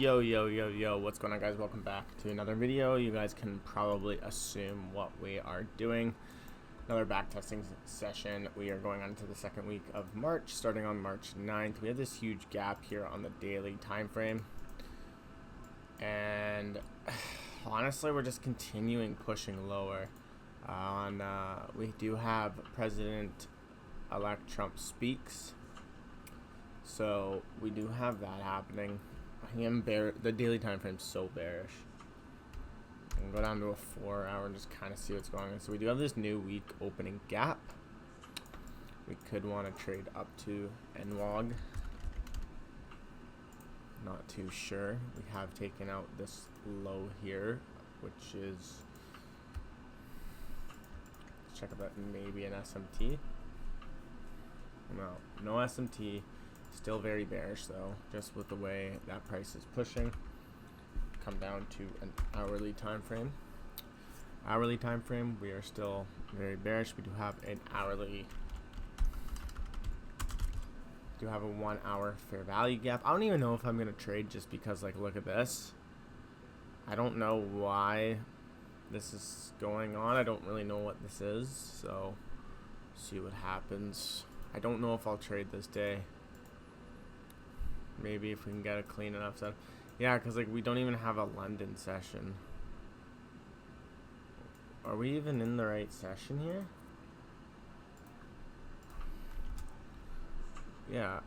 Yo, what's going on, guys? Welcome back to another video. You guys can probably assume what we are doing. Another backtesting session. We are going on to the second week of March, starting on March 9th. We have this huge gap here on the daily time frame. And honestly, we're just continuing pushing lower. We do have President-elect Trump speaks. So we do have that happening. The daily time frame is so bearish. I'm gonna go down to a 4 hour and just kind of see what's going on. So we do have this new week opening gap. We could want to trade up to NWOG. Not too sure. We have taken out this low here, which is, let's check if that maybe an SMT. No SMT. Still very bearish though, just with the way that price is pushing. Come down to an hourly time frame. Hourly time frame, we are still very bearish. We do have an hourly, do have a 1 hour fair value gap. I don't even know if I'm gonna trade, just because, like, look at this. I don't know why this is going on. I don't really know what this is, so see what happens. I don't know if I'll trade this day. Maybe if we can get a clean enough set. Yeah, because like we don't even have a London session. Are we even in the right session here? Yeah.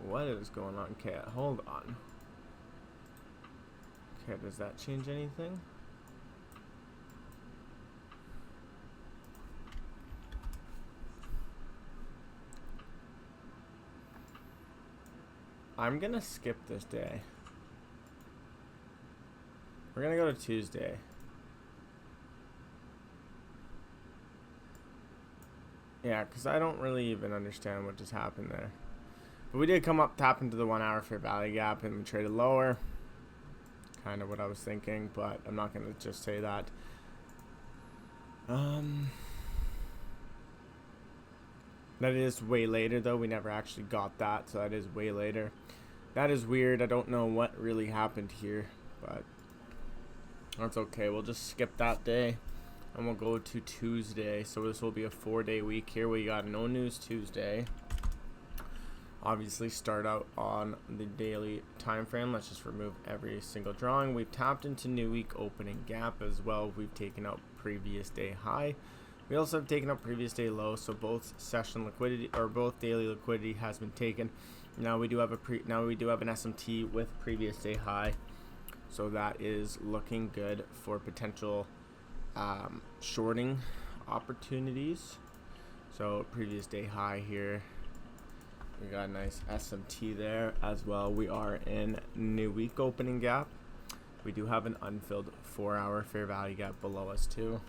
What is going on? Okay, hold on. Okay, does that change anything? I'm gonna skip this day. We're gonna go to Tuesday. Yeah, because I don't really even understand what just happened there. But we did come up, tap into the 1 hour fair value gap, and we traded lower. Kind of what I was thinking, but I'm not gonna just say that. That is way later though. We never actually got that, so that is way later. That is weird. I don't know what really happened here, but that's okay. We'll just skip that day and we'll go to Tuesday. So this will be a 4-day week here. We got no news Tuesday. Obviously start out on the daily time frame. Let's just remove every single drawing. We've tapped into new week opening gap as well. We've taken out previous day high. We also have taken up previous day low, so both session liquidity or both daily liquidity has been taken. Now we do have an SMT with previous day high, so that is looking good for potential shorting opportunities. So previous day high here. We got a nice SMT there as well. We are in new week opening gap. We do have an unfilled 4 hour fair value gap below us too.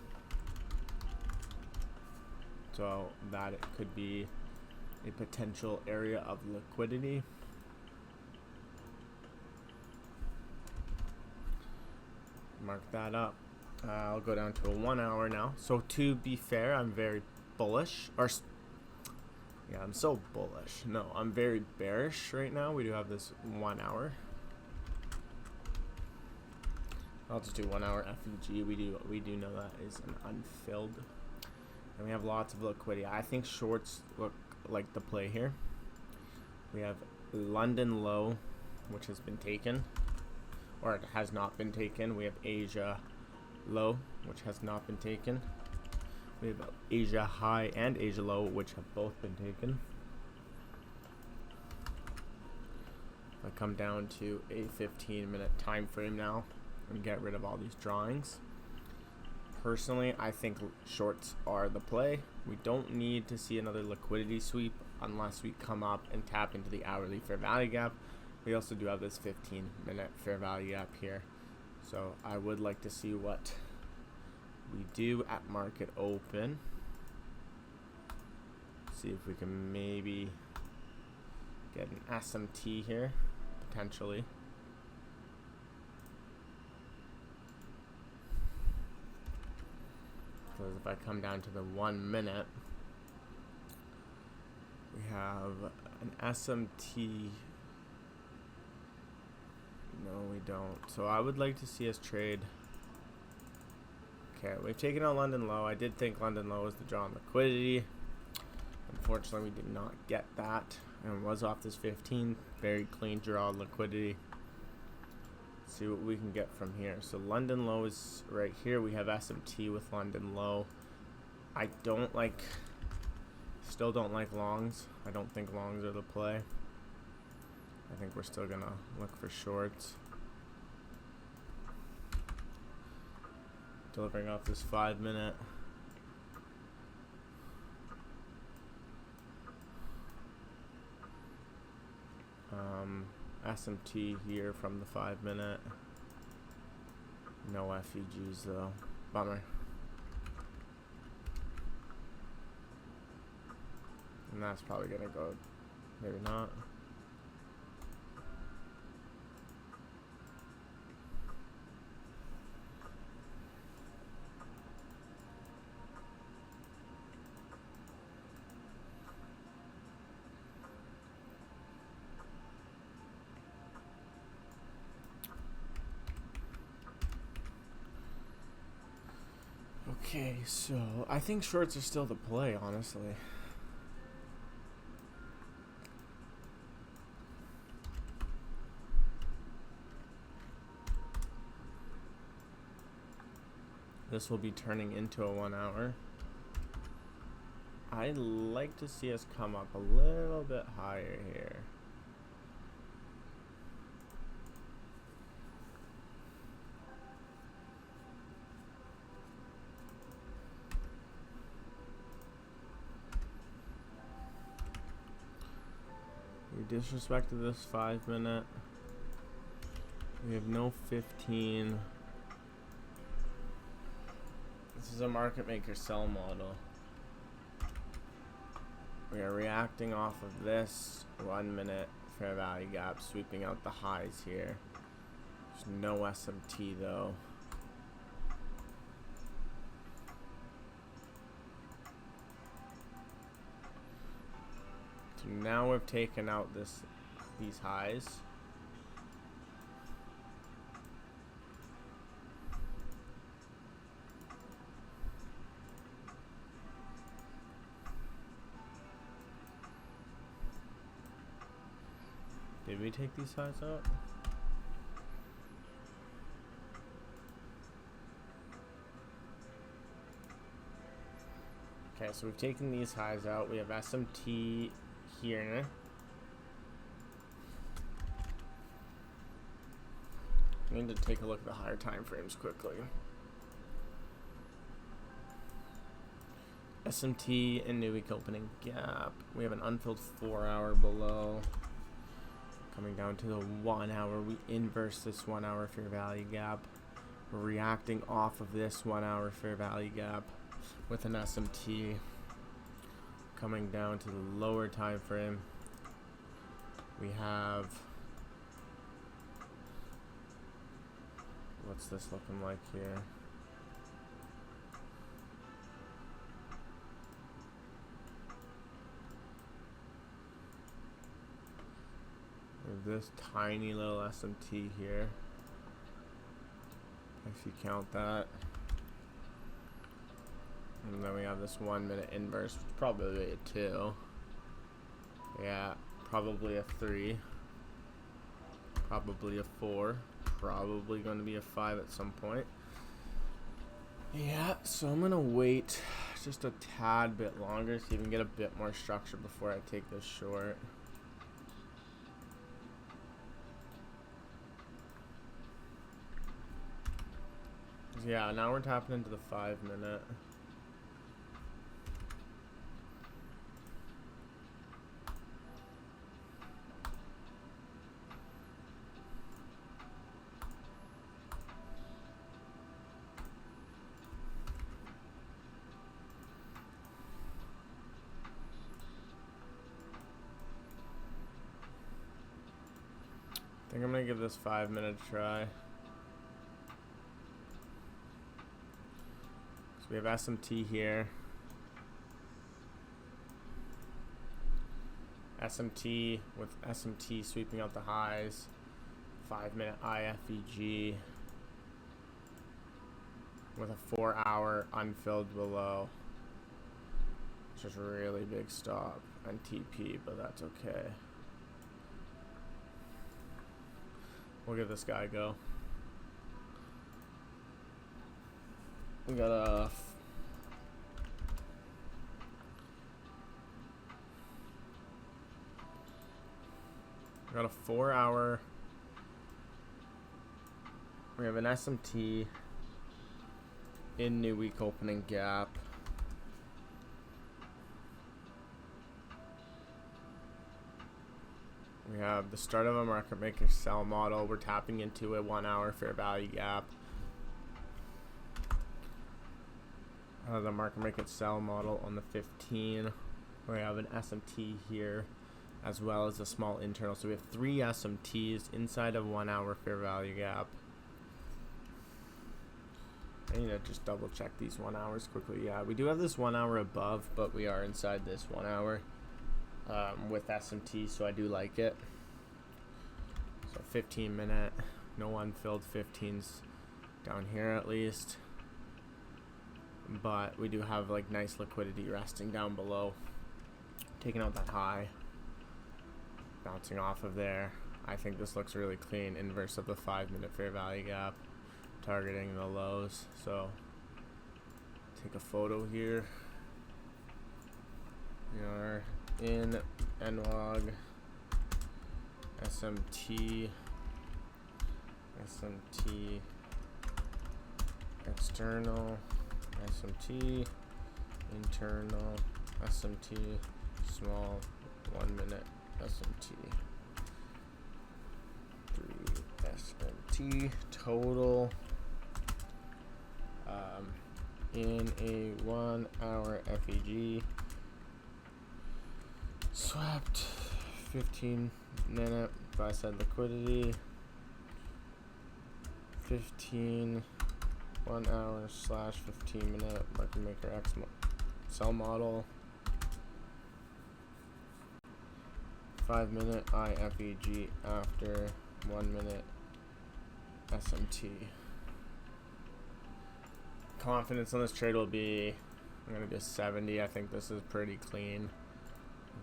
So that it could be a potential area of liquidity. Mark that up. I'll go down to a 1 hour now. So to be fair, I'm very bullish. Yeah, I'm so bullish. No, I'm very bearish right now. We do have this 1 hour. I'll just do 1 hour Ifvg. We do know that is an unfilled. And we have lots of liquidity. I think shorts look like the play here. We have London low, which has been taken, or it has not been taken. We have Asia low, which has not been taken. We have Asia high and Asia low, which have both been taken. I come down to a 15-minute time frame now and get rid of all these drawings. Personally, I think shorts are the play. We don't need to see another liquidity sweep unless we come up and tap into the hourly fair value gap. We also do have this 15-minute fair value gap here. So I would like to see what we do at market open. See if we can maybe get an SMT here, potentially. Because if I come down to the 1 minute, we have an SMT. No, we don't. So I would like to see us trade. Okay, we've taken out London low. I did think London low was the draw on liquidity. Unfortunately, we did not get that, and was off this 15. Very clean draw on liquidity. Let's see what we can get from here. So London low is right here. We have SMT with London low. I don't like, still don't like longs. I don't think longs are the play. I think we're still gonna look for shorts. Delivering off this 5 minute. SMT here from the 5 minute. No Ifvgs though. Bummer. And that's probably gonna go, maybe not. Okay, so I think shorts are still the play, honestly. This will be turning into a 1 hour. I'd like to see us come up a little bit higher here. We disrespected this 5 minute. We have no 15. This is a market maker sell model. We are reacting off of this 1 minute fair value gap, sweeping out the highs here. There's no SMT though. So now we've taken out these highs. Did we take these highs out? Okay, so we've taken these highs out. We have SMT here. I need to take a look at the higher time frames quickly. SMT and new week opening gap. We have an unfilled 4 hour below. Coming down to the 1 hour. We inverse this 1 hour fair value gap. We're reacting off of this 1 hour fair value gap with an SMT. Coming down to the lower time frame, we have, what's this looking like here? We have this tiny little SMT here, if you count that. And then we have this 1 minute inverse, which is probably a 2. Yeah, probably a 3. Probably a 4. Probably going to be a 5 at some point. Yeah, so I'm going to wait just a tad bit longer so you can get a bit more structure before I take this short. Yeah, now we're tapping into the 5 minute. I think I'm gonna give this 5 minute a try. So we have SMT here. SMT with SMT sweeping out the highs. 5-minute Ifvg with a 4-hour unfilled below. Which is a really big stop on TP, but that's okay. We'll give this guy a go. We got a got a 4-hour. We have an SMT in new week opening gap. We have the start of a market maker sell model. We're tapping into a 1-hour fair value gap. The market maker sell model on the 15. We have an SMT here as well as a small internal. So we have 3 SMTs inside of 1-hour fair value gap. I need to just double check these 1 hours quickly. Yeah, we do have this 1 hour above, but we are inside this 1 hour with SMT, so I do like it. So 15-minute, no unfilled 15s down here at least. But we do have like nice liquidity resting down below, taking out that high, bouncing off of there. I think this looks really clean, inverse of the 5-minute fair value gap, targeting the lows. So take a photo here. We are in NLog, SMT, external, SMT, internal, SMT, small, 1 minute, SMT, 3 SMT, total, in a 1 hour FEG, swept, 15-minute buy-side liquidity, 1 hour / 15-minute market maker X sell model, 5-minute IFEG after 1 minute SMT. Confidence on this trade will be, I'm going to do 70. I think this is pretty clean.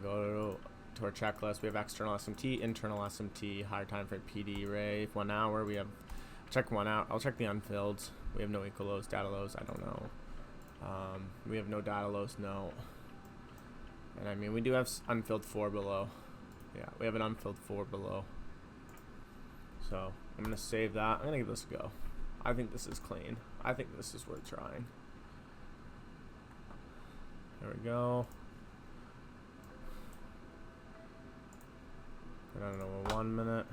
Go to our checklist. We have external SMT, internal SMT, higher time frame PD array, 1 hour. We have check 1 out. I'll check the unfilleds. We have no equal lows, data lows. I don't know. We have no data lows. No. And I mean, we do have unfilled 4 below. Yeah, we have an unfilled 4 below. So I'm gonna save that. I'm gonna give this a go. I think this is clean. I think this is worth trying. There we go. I don't know, a 1 minute.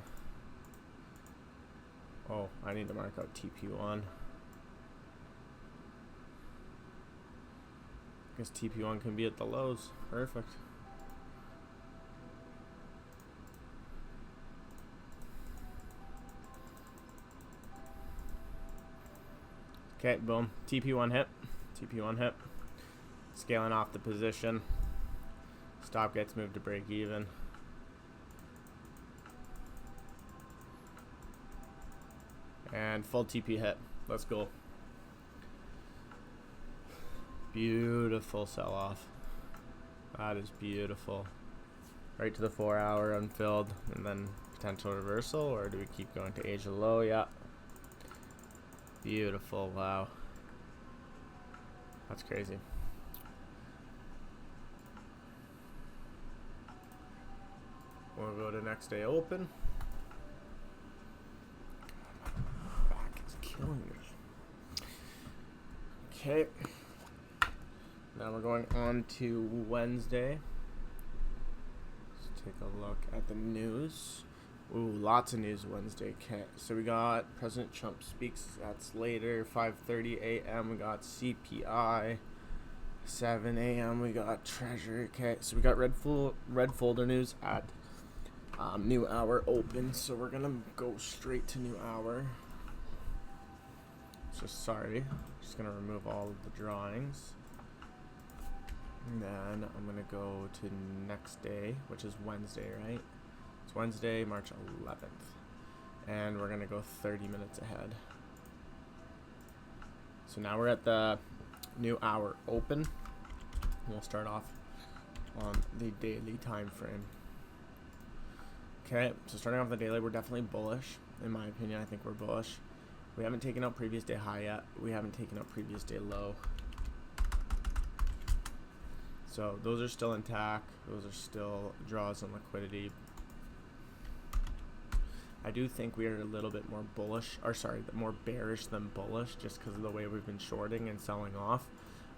Oh, I need to mark out TP1. I guess TP1 can be at the lows. Perfect. Okay, boom. TP1 hit. TP1 hit. Scaling off the position. Stop gets moved to break even. And full TP hit. Let's go. Beautiful sell off. That is beautiful. Right to the 4 hour unfilled and then potential reversal, or do we keep going to Asia low? Yeah. Beautiful. Wow. That's crazy. We'll go to next day open. Back is killing me. Okay. Now we're going on to Wednesday. Let's take a look at the news. Ooh, lots of news Wednesday. Okay, so we got President Trump speaks. That's later. 5:30 a.m. We got CPI. 7 a.m. we got Treasury. Okay, so we got red folder news at new hour open. So we're gonna go straight to new hour. So sorry, just gonna remove all of the drawings. And then I'm gonna go to next day, which is Wednesday, right? It's Wednesday, March 11th. and we're gonna go 30 minutes ahead. So now we're at the new hour open. We'll start off on the daily time frame. Okay, so starting off the daily, we're definitely bullish. In my opinion, I think we're bullish. We haven't taken out previous day high yet. We haven't taken out previous day low. So those are still intact. Those are still draws and liquidity. I do think we are a little bit more bullish, or sorry, more bearish than bullish, just because of the way we've been shorting and selling off.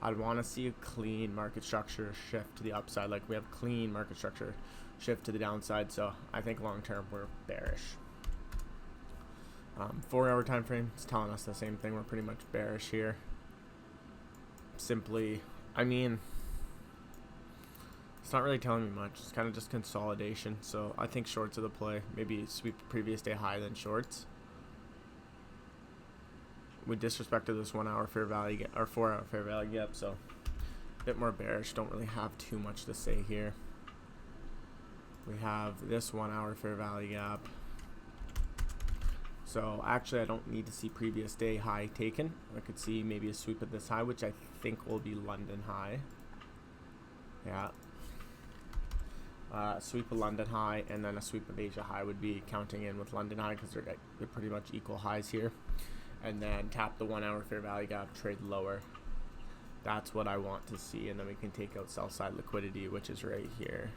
I'd want to see a clean market structure shift to the upside, like we have clean market structure shift to the downside. So I think long term we're bearish. 4 hour time frame is telling us the same thing. We're pretty much bearish here. Simply, I mean, it's not really telling me much. It's kind of just consolidation. So I think shorts are the play. Maybe sweep the previous day high than shorts. We disrespected this 1 hour fair value gap, or 4 hour fair value gap, so a bit more bearish. Don't really have too much to say here. We have this 1 hour fair value gap. So actually I don't need to see previous day high taken. I could see maybe a sweep at this high, which I think will be London high. Yeah. Sweep of London high and then a sweep of Asia high would be counting in with London high, because they're pretty much equal highs here. And then tap the 1 hour fair value gap, trade lower. That's what I want to see, and then we can take out sell side liquidity, which is right here.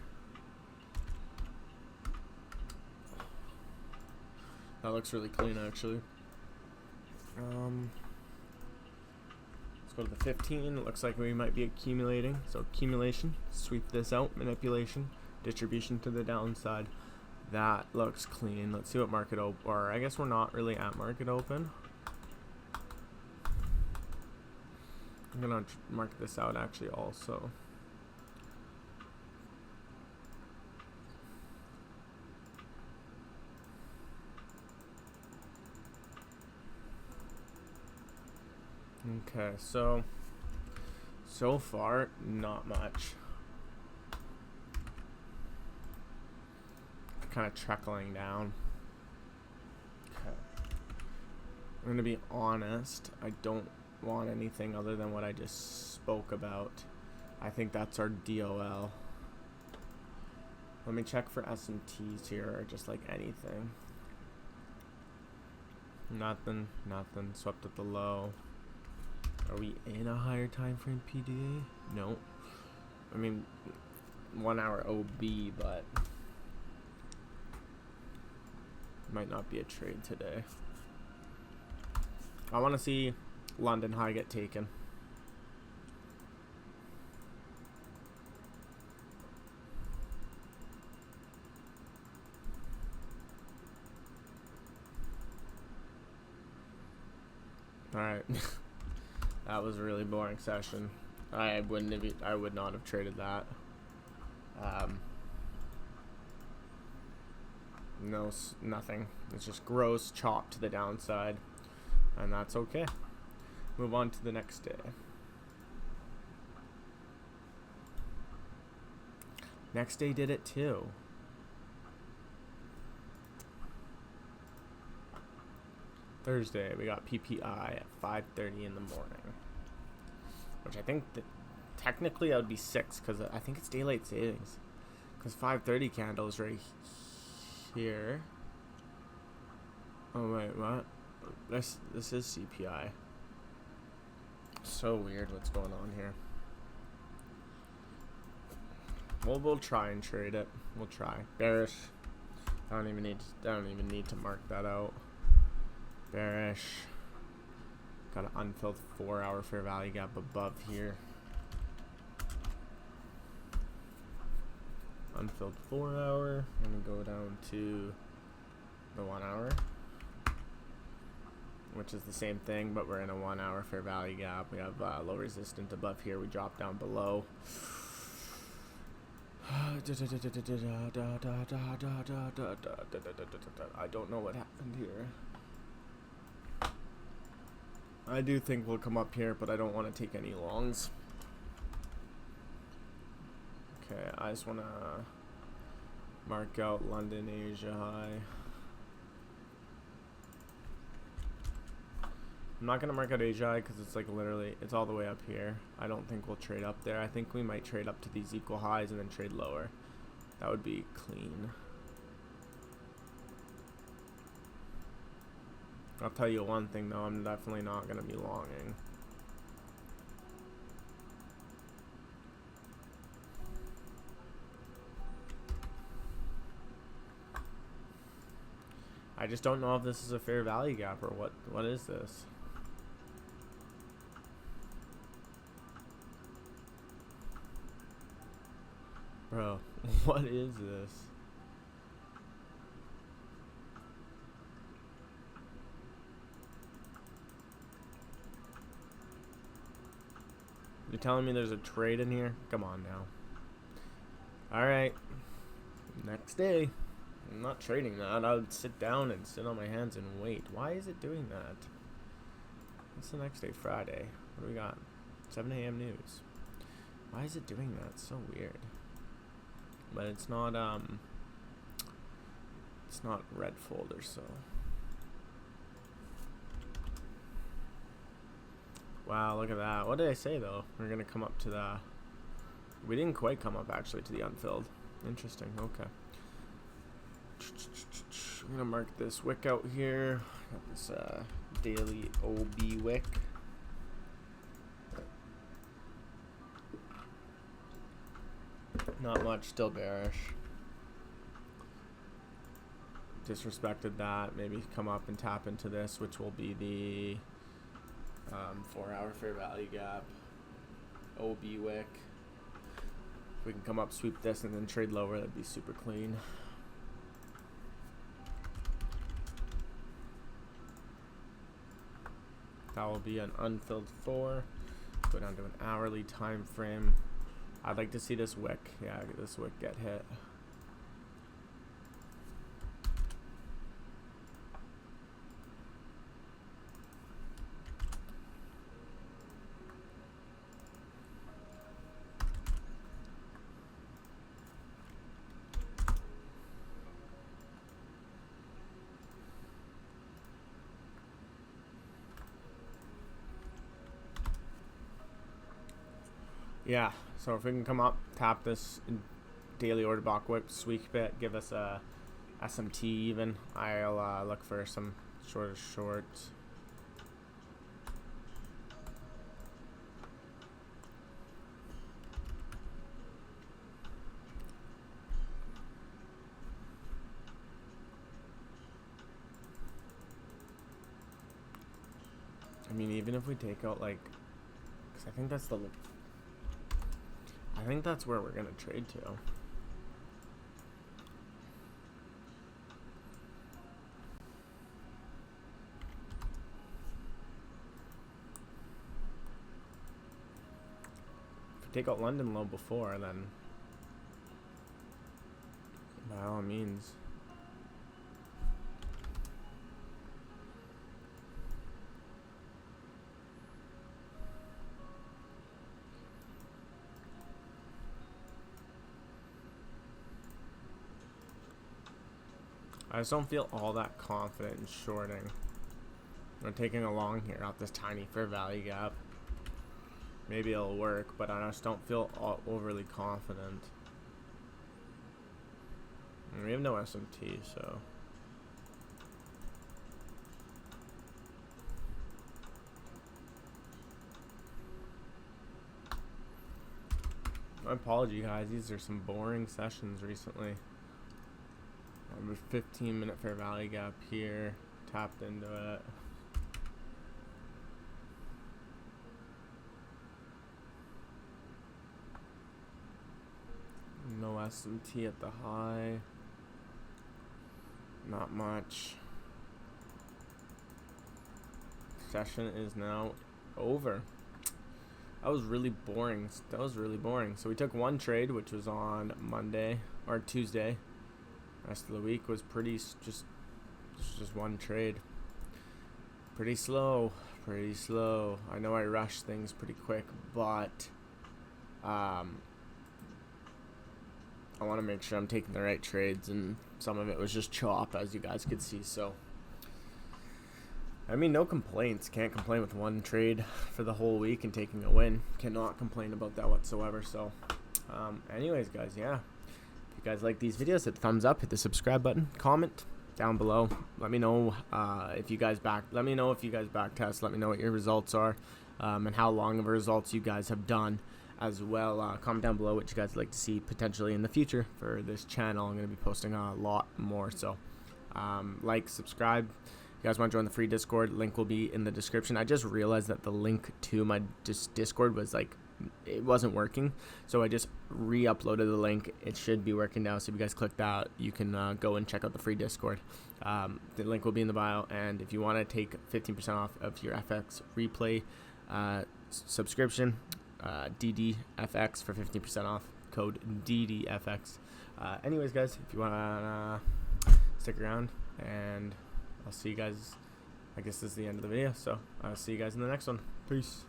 That looks really clean, actually. Let's go to the 15. It looks like we might be accumulating. So accumulation, sweep this out, manipulation, distribution to the downside. That looks clean. Let's see what market open, or I guess we're not really at market open. I'm gonna mark this out actually also. Okay, so far not much. Kind of trickling down. Okay. I'm gonna be honest, I don't want anything other than what I just spoke about. I think that's our DOL. Let me check for S&Ts here, or just like anything. Nothing. Swept at the low. Are we in a higher time frame PDA? No. I mean, 1 hour OB, but might not be a trade today. I want to see London high get taken. All right. That was a really boring session. I would not have traded that. Nothing. It's just gross chop to the downside, and that's okay. Move on to the next day. Next day did it too. Thursday, we got PPI at 5:30 in the morning, which I think that technically that would be 6, because I think it's daylight savings, because 5:30 candle is right here. Oh wait, what? This is CPI. So weird what's going on here. Well, we'll try and trade it. We'll try. Bearish. I don't even need to mark that out. Bearish. Got an unfilled 4 hour fair value gap above here. Unfilled 4 hour. I'm gonna go down to the 1 hour, which is the same thing, but we're in a 1 hour fair value gap. We have low resistance above here. We drop down below. I don't know what happened here. I do think we'll come up here, but I don't want to take any longs. Okay, I just want to mark out London Asia high. I'm not gonna mark out AGI because it's like literally, it's all the way up here. I don't think we'll trade up there. I think we might trade up to these equal highs and then trade lower. That would be clean. I'll tell you one thing though, I'm definitely not gonna be longing. I just don't know if this is a fair value gap or what is this? Bro, what is this? You're telling me there's a trade in here? Come on now. Alright. Next day. I'm not trading that. I would sit down and sit on my hands and wait. Why is it doing that? What's the next day? Friday. What do we got? 7 a.m. news. Why is it doing that? It's so weird. But it's not red folder, so. Wow, look at that. What did I say though? We're gonna come up to the, we didn't quite come up actually to the unfilled. Interesting. Okay. I'm gonna mark this wick out here. Got this daily OB wick. Not much, still bearish. Disrespected that. Maybe come up and tap into this, which will be the 4-hour fair value gap. OB wick. If we can come up, sweep this, and then trade lower, that'd be super clean. That will be an unfilled 4. Go down to an hourly time frame. I'd like to see this wick. Yeah, this wick get hit. Yeah, so if we can come up, tap this daily order block whip, sweep it, give us a SMT even. I'll look for some shorts. I mean, even if we take out like, because I think that's where we're gonna trade to. If we take out London low before, then by all means. I just don't feel all that confident in shorting. I'm taking a long here off this tiny fair value gap. Maybe it'll work, but I just don't feel overly confident. And we have no SMT, so. My apology, guys. These are some boring sessions recently. I have a 15-minute fair value gap here. Tapped into it. No SMT at the high. Not much. Session is now over. That was really boring. So we took one trade, which was on Monday or Tuesday. Rest of the week was pretty just one trade. Pretty slow. I know I rushed things pretty quick, but I want to make sure I'm taking the right trades, and some of it was just chop, as you guys could see. So I mean, no complaints. Can't complain with one trade for the whole week and taking a win. Cannot complain about that whatsoever. So, anyways, guys, yeah. If you guys like these videos, hit the thumbs up, hit the subscribe button, comment down below. Let me know if you guys Let me know if you guys backtest. Let me know what your results are, and how long of results you guys have done as well. Comment down below what you guys would like to see potentially in the future for this channel. I'm going to be posting a lot more. So, like, subscribe. If you guys want to join the free Discord, link will be in the description. I just realized that the link to my Discord was like, it wasn't working, so I just re-uploaded the link. It should be working now, so if you guys click that, you can go and check out the free Discord. The link will be in the bio, and if you want to take 15% off of your FX replay subscription, DDFX for 15% off, code DDFX. Anyways, guys, if you want to stick around, and I'll see you guys. I guess this is the end of the video, so I'll see you guys in the next one. Peace.